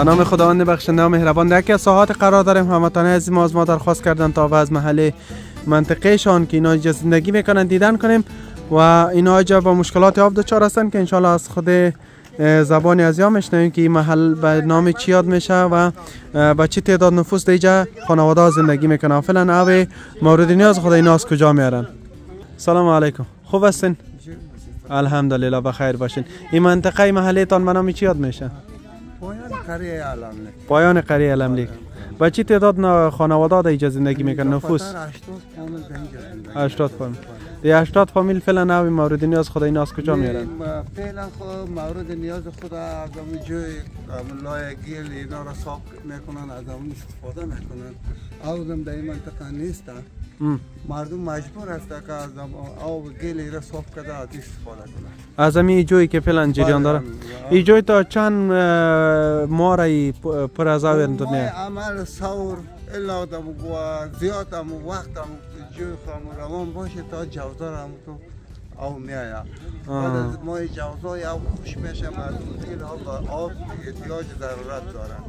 به نام خداوند بخشنده و مهربان. در یکی از ساحات قرار داریم. هموطنان عزیز ما از ما درخواست کردن تا از محل منطقه شان که اینا اینجا زندگی میکنن دیدن کنیم و اینا اینجا با مشکلات آب دچار هستن که انشالله از خود زبانی از یا میشنویم که این محل به نام چی یاد میشه و با چه تعداد نفوس دیجا خانواده زندگی میکنن. فعلا آب مورد نیاز خود اینا از کجا میارن؟ سلام علیکم، خوب هستین؟ الحمدلله بخیر باشین. این منطقه محله تان به نام چی یاد میشه؟ پایان قریه علملیک. با چه تعداد خانواده اینجا زندگی میکنن نفوس؟ 80 فامیل. دی 80 فامیل فعلا نوی مورد نیاز خود اینا از کجا میارن؟ فعلا خود مورد نیاز خود از اون جای لای گل اینا را صاف میکنن، از اون استفاده میکنن. آبم در این منطقه نیستن. مردم مجبور هستند که از آب گل را صاف کرده از استفاده کنند. از همین جایی که فعلا جریان داره این جای تا چند ماه رای پر از آب دنیا عمل ثور الا دم زیاد هم وقت هم جای روان باشه تا جوزار هم تو آب میآید. بعد از ماه جوزار آب خوش میشه، مردم خیلی آب احتیاج ضرورت دارن.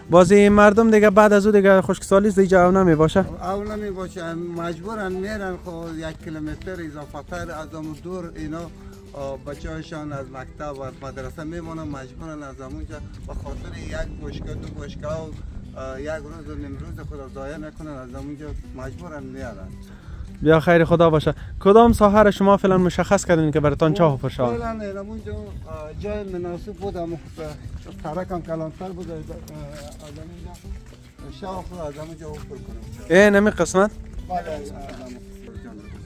بازی مردم دیگه بعد از او دیگه خشکسالی دیگه او نمی باشه؟ او نمی باشه، مجبورن میرن خود 1 کیلومتر اضافه تر از اون دور اینا بچه هایشان از مکتب و مدرسه میمونن، مجبورن از اونجا به خاطر یک بشکه دو بشکه و یک روز و نیم روز خود ضایع نکنن، از اونجا مجبورن میارن. بیا خیر خدا باشه. کدام ساحه را شما فعلا مشخص کردین که براتون چاه حفر شود؟ فعلا اونجا جای مناسب بود، اما ترکم کلانتر بود، از اونجا شاه خود از اونجا حفر کنیم. این نمی قسمت؟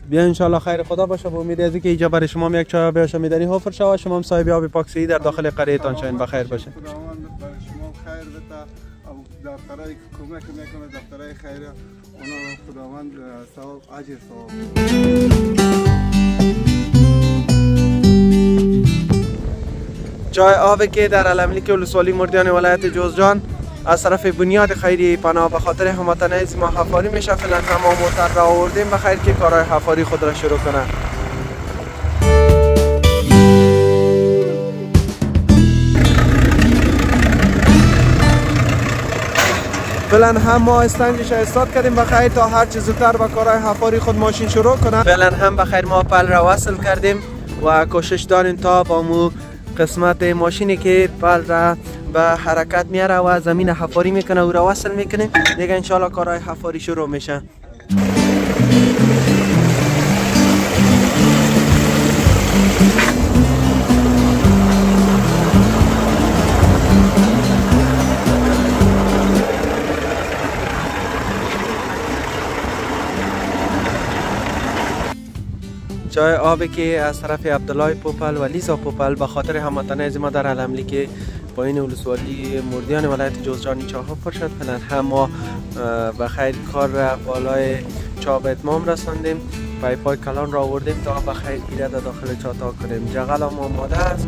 بیا انشالله خیر خدا باشه. با امید از اینکه اینجا برای شما یک چاه به میدانی حفر شود، شما هم صاحب آب پاکسازی در داخل قریه تان شوین. بخیر باشه. خداوند برای شما خیر بده. دفترای کمک میکنه، دفترای خیریه، اونا خداوند ثواب اجر ثواب. چای آبی که در علملیک ولسوالی مردیان ولایت جوزجان از طرف بنیاد خیریه پناه به خاطر هموطنان عزیز ما حفاری میشه. فعلا تمام موتر را آوردیم بخیر که کارهای حفاری خود را شروع کنند. فعلا هم ما استنجش استارت کردیم بخیر تا هر چیز زودتر با کارهای حفاری خود ماشین شروع کنه. فعلا هم بخیر ما پل را وصل کردیم و کوشش داریم تا با مو قسمت ماشینی که پل را به حرکت میاره و زمین حفاری میکنه او را وصل میکنه دیگه انشالله کارهای حفاری شروع میشه. چای آبی که از طرف عبدالله پوپل و لیزا پوپل به خاطر هموطنان عزیز ما در علملیک پایین ولسوالی مردیان ولایت جوزجان چاه حفر شد. فعلا هم ما به خیر کار را بالای چاه به اتمام رساندیم، پایپای کلان را آوردیم تا به خیر گیره در داخل چاه تا کنیم. جغل هم آماده است.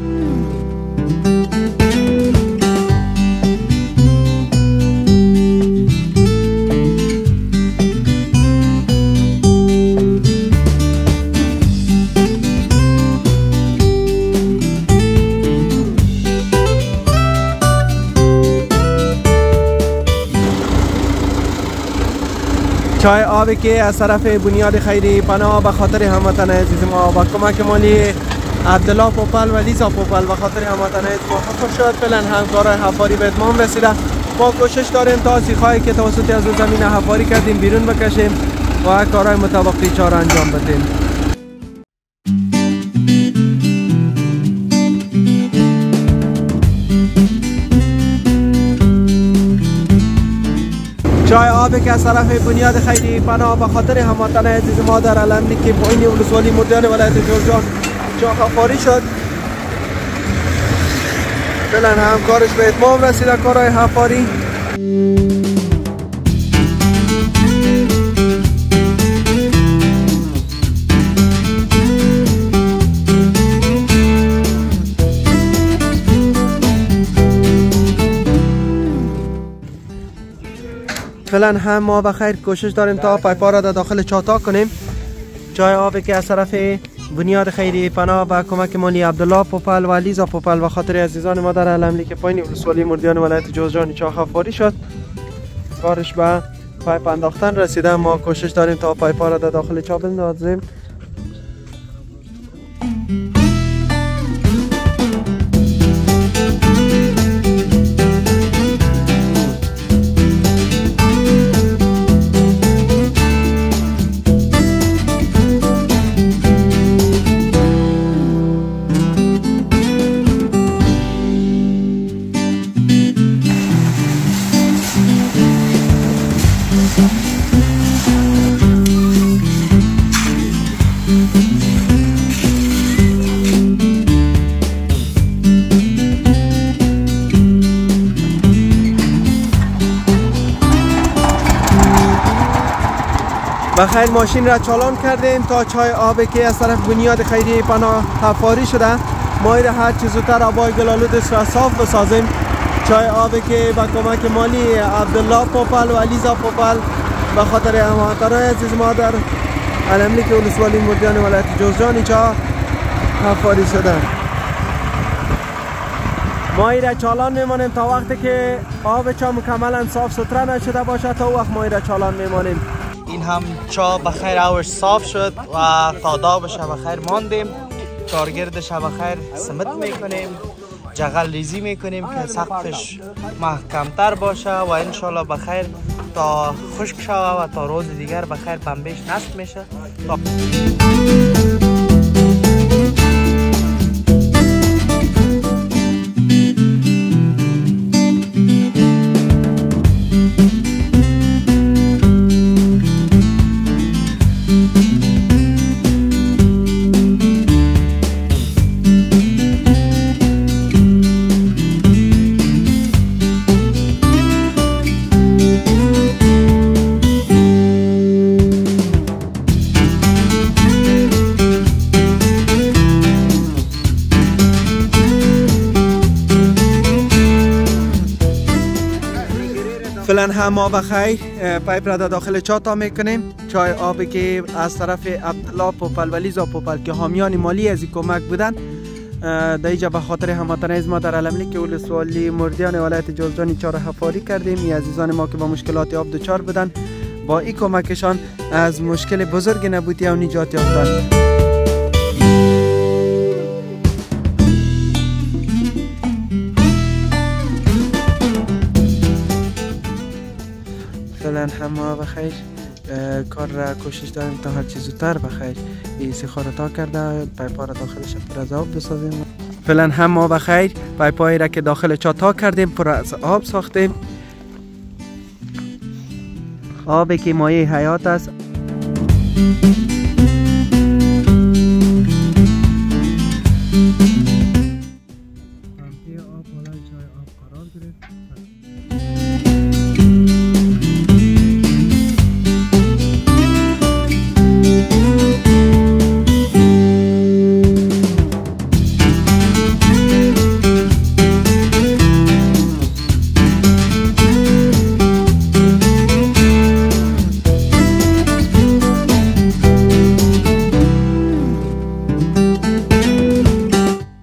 چای آبی که از طرف بنیاد خیری پناه به خاطر هموطنان عزیز ما با کمک مالی عبدالله پوپل و لیزا پوپل به خاطر هموطنان عزیز ما حفر شد. فعلا هم کارهای حفاری به اتمام رسیده. ما کوشش داریم تا سیخایی که توسط از زمین حفاری کردیم بیرون بکشیم و کارهای مطابقی چاه را انجام بدیم. چای آبی که از طرف بنیاد خیری پناه به خاطر هموطنان عزیز ما در علملیک پایین ولسوالی مردیان ولایت جوزجان چاه حفاری شد. فعلا هم کارش به اتمام رسیده کارهای حفاری. فعلا هم ما بخیر کوشش داریم تا پایپا را در داخل چاه تا کنیم. چای آبی که از طرف بنیاد خیریه پناه و کمک مالی عبدالله پوپل و لیزا پوپل و خاطر عزیزان ما در علملی که پایین ولسوالی مردیان ولایت جوزجان چاه حفاری شد. کارش به پایپ انداختن رسیده. ما کوشش داریم تا پایپ را در داخل چاه بندازیم. بخیر ماشین را چالان کردیم تا چای آبی که از طرف بنیاد خیریه پناه حفاری شده ما را هر چیز زودتر آبای گلالودش را صاف بسازیم. چای آبی که با کمک مالی عبدالله پوپل و لیزا پوپل به خاطر هموطنان عزیز ما در علملی که ولسوالی مردیان ولایت جوزجان چاه حفاری شده. ما را چالان میمانیم تا وقتی که آب چاه مکملا صاف سوتره نشده باشه تا وقت ما را چالان میمانیم. این هم چاه بخیر اوش صاف شد و تادابش بخیر ماندیم. کارگردش بخیر سمت میکنیم، جغل ریزی میکنیم که سقفش محکمتر باشه و انشالله بخیر تا خشک شوه و تا روز دیگر بخیر پنبهش نصب میشه. فعلا هم ما بخیر پایپ را داخل چاه تا میکنیم. چای آبی که از طرف عبدالله پوپل و لیزا پوپل که حامیان مالی از این کمک بودن در اینجا به خاطر هموطنان از ما در علملی که ولسوالی مردیان ولایت جوزجان چاه حفاری کردیم. این عزیزان ما که با مشکلات آب دچار بودن با این کمکشان از مشکل بزرگ نبودی و نجات یافتند. فعلا هم ما بخیر کار را کوشش داریم تا هر چیز زودتر بخیر این سیخا را تا کرده پایپا را داخلش پر از آب بسازیم. فعلا هم ما بخیر پایپایی را که داخل چاه تا کردیم پر از آب ساختیم. آبی که مایه حیات است.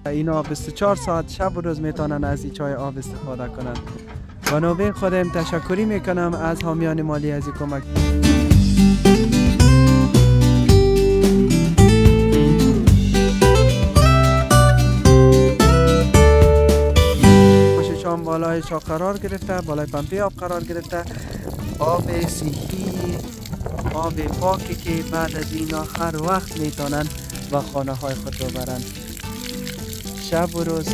اینا 24 ساعت شب و روز میتونن از این چای آب استفاده کنند. با نوبه خودم تشکری میکنم از حامیان مالی از این کمک. چام بالای چاه قرار گرفته، بالای پمپی آب قرار گرفته. آب صحی، آب پاکی که بعد از اینا هر وقت میتونن و خانه های خود رو برن. شب و روز